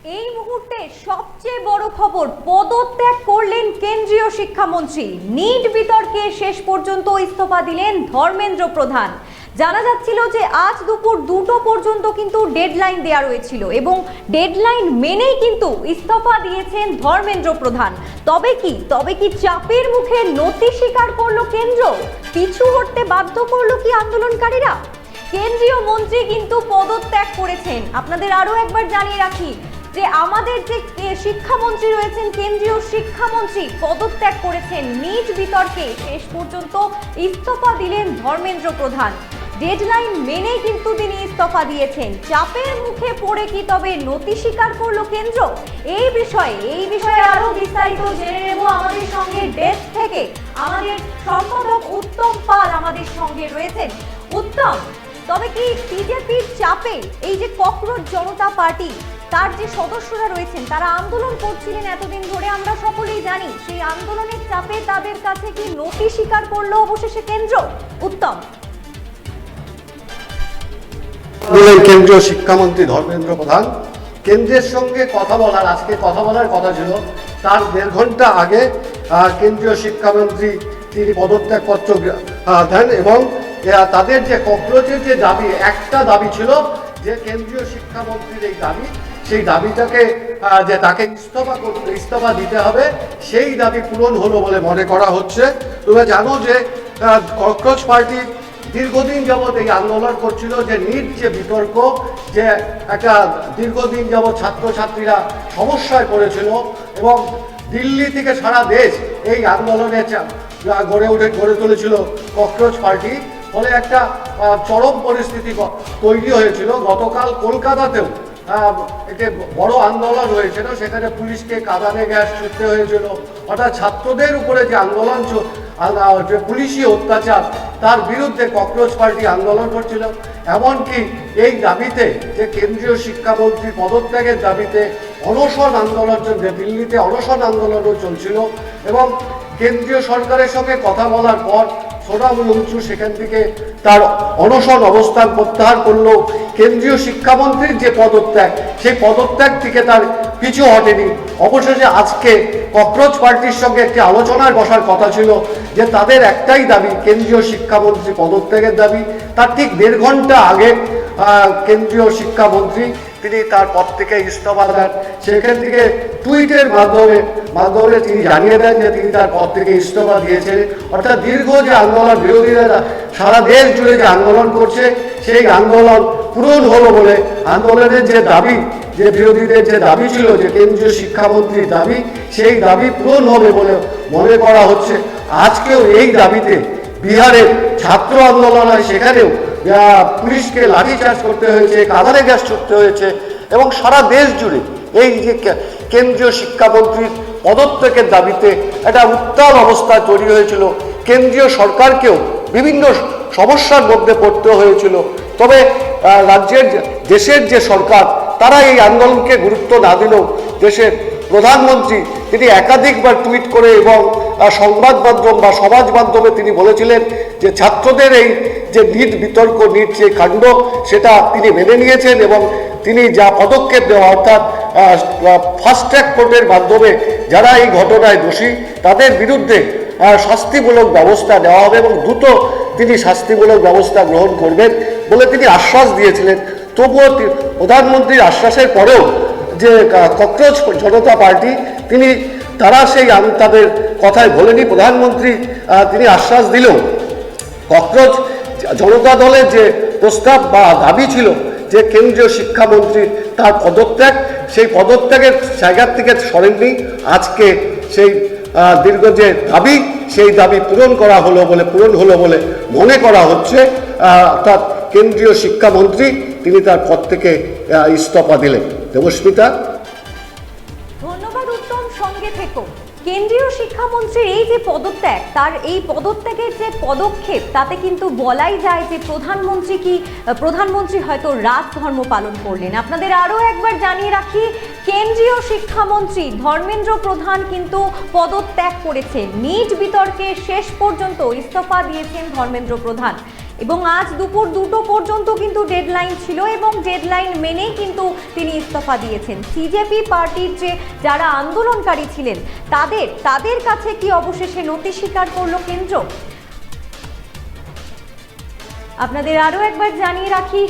এই মুহূর্তে সবচেয়ে বড় খবর, পদত্যাগ করলেন কেন্দ্রীয় শিক্ষামন্ত্রী। নিট বিতর্কে শেষ পর্যন্ত ইস্তফা দিলেন ধর্মেন্দ্র প্রধান। জানা যাচ্ছিল যে আজ দুপুর 2টো পর্যন্ত কিন্তু ডেডলাইন দেওয়া রয়েছিল এবং ডেডলাইন মেনেই কিন্তু ইস্তফা দিয়েছেন ধর্মেন্দ্র প্রধান। তবে কি চাপের মুখে নতি স্বীকার করলো কেন্দ্র? পিছু হটতে বাধ্য করলো কি আন্দোলনকারীরা? কেন্দ্রীয় মন্ত্রী কিন্তু পদত্যাগ করেছেন। আপনাদের আরো একবার জানিয়ে রাখি যে আমাদের যে শিক্ষামন্ত্রী রয়েছেন, কেন্দ্রীয় শিক্ষামন্ত্রী পদত্যাগ করেছেন। নিট বিতর্কে শেষ পর্যন্ত ইস্তফা দিলেন ধর্মেন্দ্র প্রধান। ডেডলাইন মেনেই কিন্তু তিনি ইস্তফা দিয়েছেন। চাপের মুখে পড়ে কি তবে নতি স্বীকার করলো কেন্দ্র? এই বিষয়ে আরো বিস্তারিত জেনে নেব আমাদের সঙ্গে ডেস্ক থেকে। আমাদের সম্পাদক উত্তম পাল আমাদের সঙ্গে রয়েছেন। উত্তম, তবে কি বিজেপির চাপে এই যে ককরোচ জনতা পার্টি, তার যে সদস্যরা রয়েছেন তারা আন্দোলন করছিলেন এতদিন ধরে, আমরা সকলেই জানি, সেই আন্দোলনের চাপে তাদের কাছে কি নতি স্বীকার করলো অবশেষে কেন্দ্র? উত্তম। কেন্দ্রীয় শিক্ষামন্ত্রী ধর্মেন্দ্র প্রধান কেন্দ্রের সঙ্গে আজকে কথা বলার কথা ছিল। তার 1.5 ঘন্টা আগে কেন্দ্রীয় শিক্ষামন্ত্রী তিনি পদত্যাগপত্র দেন এবং তাদের যে ককরোচের যে দাবি, একটা দাবি ছিল যে কেন্দ্রীয় শিক্ষামন্ত্রীর এই দাবি, সেই দাবিটাকে যে তাকে ইস্তফা দিতে হবে, সেই দাবি পূরণ হলো বলে মনে করা হচ্ছে। তোমরা জানো যে ককরোচ পার্টি দীর্ঘদিন যাবৎ এই আন্দোলন করছিল যে নিট যে বিতর্ক, যে একটা দীর্ঘদিন যাবৎ ছাত্রছাত্রীরা সমস্যায় পড়েছিল এবং দিল্লি থেকে সারা দেশ এই আন্দোলনে গড়ে তুলেছিল ককরোচ পার্টি। ফলে একটা চরম পরিস্থিতি তৈরি হয়েছিল। গতকাল কলকাতাতেও একটি বড় আন্দোলন হয়েছিল, সেখানে পুলিশকে কাঁদানে গ্যাস ছুটতে হয়েছিল। অর্থাৎ ছাত্রদের উপরে যে আন্দোলন, যে পুলিশি অত্যাচার, তার বিরুদ্ধে ককরোচ পার্টি আন্দোলন করছিল। এমনকি এই দাবিতে, যে কেন্দ্রীয় শিক্ষামন্ত্রী পদত্যাগের দাবিতে অনশন আন্দোলন চলছে, দিল্লিতে অনশন আন্দোলনও চলছিল এবং কেন্দ্রীয় সরকারের সঙ্গে কথা বলার পর সোনাম মুমচু সেখান থেকে তার অনশন অবস্থান প্রত্যাহার করলো। কেন্দ্রীয় শিক্ষামন্ত্রীর যে পদত্যাগ, সেই পদত্যাগ থেকে তার পিছু হটেনি। অবশেষে আজকে ককরোচ পার্টির সঙ্গে একটি আলোচনায় বসার কথা ছিল, যে তাদের একটাই দাবি, কেন্দ্রীয় শিক্ষামন্ত্রী পদত্যাগের দাবি। তার ঠিক 1.5 ঘন্টা আগে কেন্দ্রীয় শিক্ষামন্ত্রী তিনি তার পদ থেকে ইস্তফা দেন। সেখান থেকে টুইটের মাধ্যমে তিনি জানিয়ে দেন যে তিনি তার পদ থেকে ইস্তফা দিয়েছেন। অর্থাৎ দীর্ঘ যে আন্দোলন, বিরোধীরা সারা দেশ জুড়ে যে আন্দোলন করছে, সেই আন্দোলন পূরণ হলো বলে, আন্দোলনের যে দাবি, যে বিরোধীদের যে দাবি ছিল, যে কেন্দ্রীয় শিক্ষামন্ত্রীর দাবি, সেই দাবি পূরণ হবে বলে মনে করা হচ্ছে। আজকেও এই দাবিতে বিহারের ছাত্র আন্দোলন হয়, সেখানেও পুলিশকে লাঠিচার্জ করতে হয়েছে, কাঁদানে গ্যাস ছুটতে হয়েছে এবং সারা দেশ জুড়ে এই যে কেন্দ্রীয় শিক্ষামন্ত্রীর পদত্যাগের দাবিতে একটা উত্তাল অবস্থা তৈরি হয়েছিল। কেন্দ্রীয় সরকারকেও বিভিন্ন সমস্যার মধ্যে পড়তে হয়েছিল। তবে দেশের যে সরকার, তারা এই আন্দোলনকে গুরুত্ব না দিলেও দেশের প্রধানমন্ত্রী তিনি একাধিকবার টুইট করে এবং সংবাদ মাধ্যম বা সমাজ মাধ্যমে তিনি বলেছিলেন যে ছাত্রদের এই যে নিট বিতর্ক, নিট যে কাণ্ড, সেটা তিনি মেনে নিয়েছেন এবং তিনি যা পদক্ষেপ দেওয়া, অর্থাৎ ফাস্ট ট্র্যাক কোর্টের মাধ্যমে যারা এই ঘটনায় দোষী, তাদের বিরুদ্ধে শাস্তিমূলক ব্যবস্থা নেওয়া হবে এবং দ্রুত তিনি শাস্তিমূলক ব্যবস্থা গ্রহণ করবেন বলে তিনি আশ্বাস দিয়েছিলেন। তবুও প্রধানমন্ত্রীর আশ্বাসের পরেও যে ককরোচ জনতা পার্টি, তারা সেই তাদের কথায় বলেনি। প্রধানমন্ত্রী তিনি আশ্বাস দিলেও ককরোচ জনতা দলের যে প্রস্তাব বা দাবি ছিল যে কেন্দ্রীয় শিক্ষামন্ত্রী তার পদত্যাগ, সেই পদত্যাগের জায়গার থেকে সরেননি। আজকে সেই দীর্ঘ যে দাবি, সেই দাবি পূরণ হলো বলে মনে করা হচ্ছে। অর্থাৎ কেন্দ্রীয় শিক্ষামন্ত্রী তিনি তার পদ থেকে ইস্তফা দিলেন। দেবস্মিতা, ধন্যবাদ উত্তম, সঙ্গে থেকো। কেন্দ্রীয় শিক্ষামন্ত্রীর এই যে পদত্যাগ, তার এই পদত্যাগের যে পদক্ষেপ, তাতে কিন্তু বলাই যায় যে প্রধানমন্ত্রী হয়তো রাজধর্ম পালন করলেন। আপনাদের আরো একবার জানিয়ে রাখি, কেন্দ্রীয় শিক্ষামন্ত্রী ধর্মেন্দ্র প্রধান কিন্তু পদত্যাগ করেছেন। নিট বিতর্কে শেষ পর্যন্ত ইস্তফা দিয়েছেন ধর্মেন্দ্র প্রধান। এবং আজ দুপুর 2টো পর্যন্ত কিন্তু ডেডলাইন ছিল এবং ডেডলাইন মেনেই কিন্তু তিনি ইস্তফা দিয়েছেন। সিজেপি পার্টির যে যারা আন্দোলনকারী ছিলেন তাদের কাছে কি অবশেষে নতি স্বীকার করলো কেন্দ্র? আপনাদের আরো একবার জানিয়ে রাখি,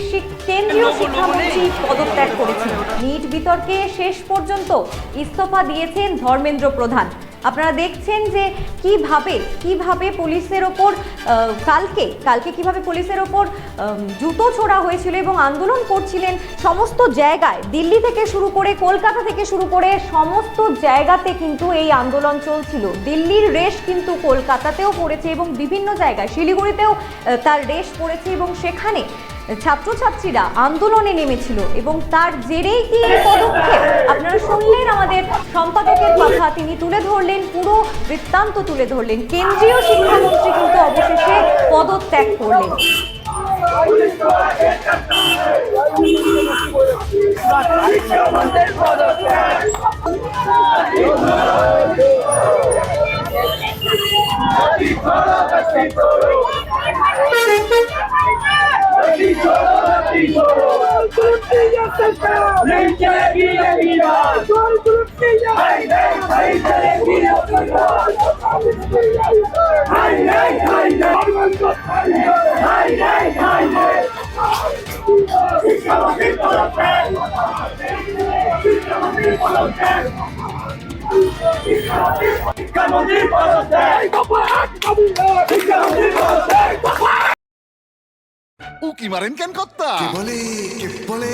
কেন্দ্রীয় শিক্ষামন্ত্রী পদত্যাগ করেছেন। নিট বিতর্কে শেষ পর্যন্ত ইস্তফা দিয়েছেন ধর্মেন্দ্র প্রধান। আপনারা দেখছেন যে কিভাবে পুলিশের ওপর কালকে কিভাবে পুলিশের ওপর জুতো ছোড়া হয়েছিল এবং আন্দোলন করছিলেন সমস্ত জায়গায়, দিল্লি থেকে শুরু করে কলকাতা থেকে শুরু করে সমস্ত জায়গাতে কিন্তু এই আন্দোলন চলছিল। দিল্লির রেশ কিন্তু কলকাতাতেও পড়েছে এবং বিভিন্ন জায়গায় শিলিগুড়িতেও তার রেশ পড়েছে এবং সেখানে ছাত্রছাত্রীরা আন্দোলনে নেমেছিল এবং তার জেরেই কি এই পদক্ষেপ? আপনারা শুনলেন আমাদের সম্পাদকের কথা, তিনি তুলে ধরলেন, পুরো বৃত্তান্ত তুলে ধরলেন। কেন্দ্রীয় শিক্ষামন্ত্রী কিন্তু অবশেষে পদত্যাগ করলেন। উকি মারেন কেন কর্তা? কে বলে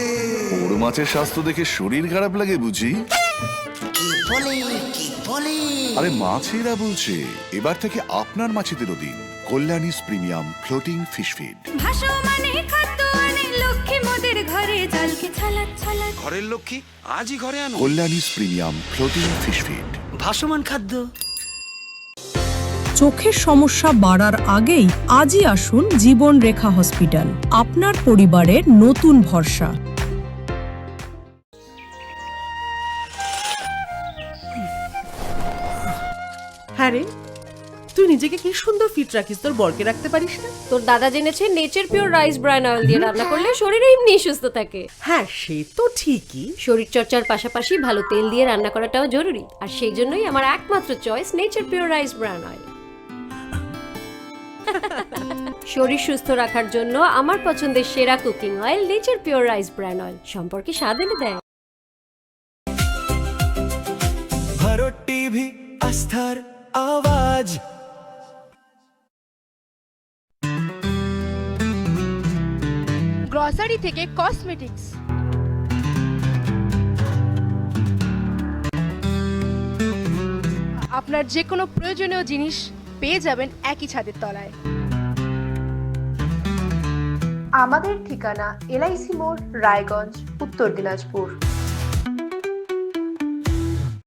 বড় মাছের স্বাস্থ্য দেখে শরীর খারাপ লাগে বুঝি? কি বলে আরে মাছেরা বলছে এবার থেকে আপনার মাছেদেরও দিন কল্যাণীস প্রিমিয়াম ফ্লোটিং ফিশ ফিড। ভাসমানে খাদ্য আনে লক্ষ্মী মোদের ঘরে জলকে ছলাৎ ছলাৎ। ঘরের লক্ষ্মী আজই ঘরে আনো। কল্যাণীস প্রিমিয়াম ফ্লোটিং ফিশ ফিড। ভাসমান খাদ্য। চোখের সমস্যা বাড়ার আগেই আজই আসুন জীবন রেখা হসপিটাল, আপনার পরিবারের নতুন ভরসা। হ্যাঁ রে, তুই নিজেকে কি সুন্দর ফিট রাখিস, তোর বরকে রাখতে পারিস না? তোর দাদা জেনেছে nature pure rice bran oil দিয়ে রান্না করলে শরীর এমনি সুস্থ থাকে। হ্যাঁ সে তো ঠিকই, শরীর চর্চার পাশাপাশি ভালো তেল দিয়ে রান্না করাটাও জরুরি, আর সেই জন্যই আমার একমাত্র choice nature pure rice bran oil. শরীর সুস্থ রাখার জন্য আমার পছন্দের সেরা cooking oil nature pure rice bran oil, সম্পর্কে স্বাদ এনে দেয়। ভারত টিভি আস্থার আওয়াজ। গ্রসারি থেকে কসমেটিক্স, আপনার যে কোনো প্রয়োজনীয় জিনিস পেয়ে যাবেন একই ছাদের তলায়। আমাদের ঠিকানা LIC মোড়, রায়গঞ্জ, উত্তর দিনাজপুর।